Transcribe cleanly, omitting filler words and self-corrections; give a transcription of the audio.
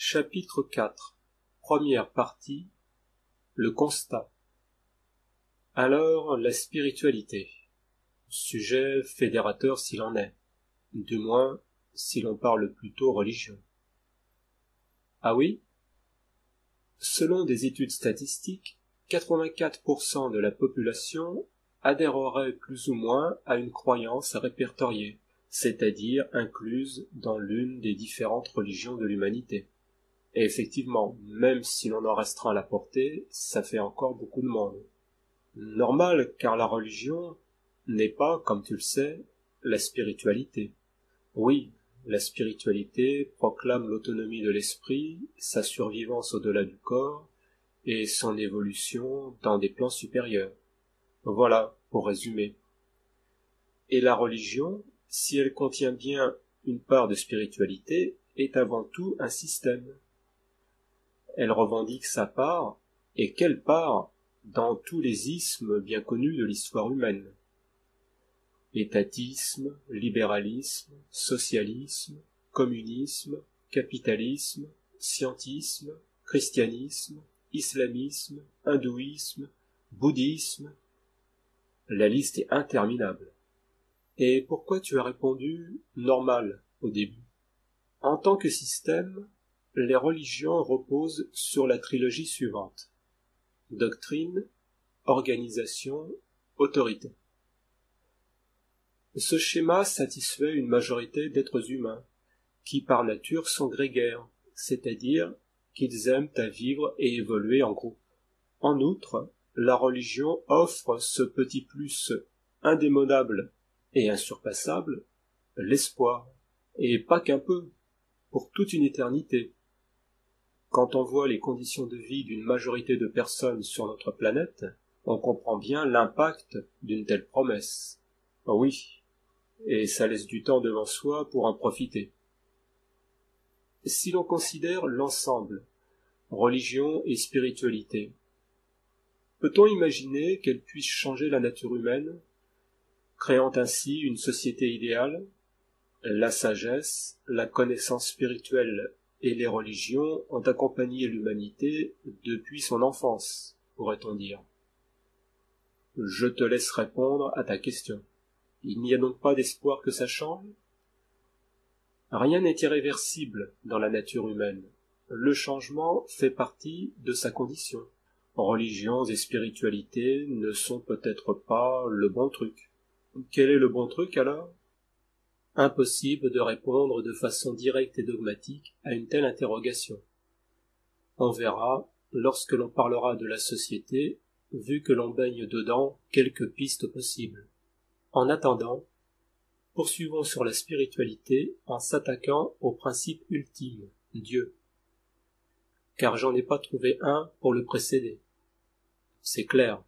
Chapitre 4. Première partie. Le constat. Alors, la spiritualité. Sujet fédérateur s'il en est. Du moins, si l'on parle plutôt religion. Ah oui? Selon des études statistiques, 84% de la population adhérerait plus ou moins à une croyance répertoriée, c'est-à-dire incluse dans l'une des différentes religions de l'humanité. Et effectivement, même si l'on en restreint la portée, ça fait encore beaucoup de monde. Normal, car la religion n'est pas, comme tu le sais, la spiritualité. Oui, la spiritualité proclame l'autonomie de l'esprit, sa survivance au-delà du corps, et son évolution dans des plans supérieurs. Voilà, pour résumer. Et la religion, si elle contient bien une part de spiritualité, est avant tout un système. Elle revendique sa part, et quelle part, dans tous les ismes bien connus de l'histoire humaine. Étatisme, libéralisme, socialisme, communisme, capitalisme, scientisme, christianisme, islamisme, hindouisme, bouddhisme. La liste est interminable. Et pourquoi tu as répondu « normal » au début? En tant que système, les religions reposent sur la trilogie suivante. Doctrine, organisation, autorité. Ce schéma satisfait une majorité d'êtres humains, qui par nature sont grégaires, c'est-à-dire qu'ils aiment à vivre et évoluer en groupe. En outre, la religion offre ce petit plus indémodable et insurpassable, l'espoir, et pas qu'un peu, pour toute une éternité. Quand on voit les conditions de vie d'une majorité de personnes sur notre planète, on comprend bien l'impact d'une telle promesse. Oui, et ça laisse du temps devant soi pour en profiter. Si l'on considère l'ensemble, religion et spiritualité, peut-on imaginer qu'elles puissent changer la nature humaine, créant ainsi une société idéale? La sagesse, la connaissance spirituelle et les religions ont accompagné l'humanité depuis son enfance, pourrait-on dire. Je te laisse répondre à ta question. Il n'y a donc pas d'espoir que ça change? Rien n'est irréversible dans la nature humaine. Le changement fait partie de sa condition. Religions et spiritualité ne sont peut-être pas le bon truc. Quel est le bon truc alors? Impossible de répondre de façon directe et dogmatique à une telle interrogation. On verra, lorsque l'on parlera de la société, vu que l'on baigne dedans, quelques pistes possibles. En attendant, poursuivons sur la spiritualité en s'attaquant au principe ultime, Dieu. Car j'en ai pas trouvé un pour le précéder. C'est clair,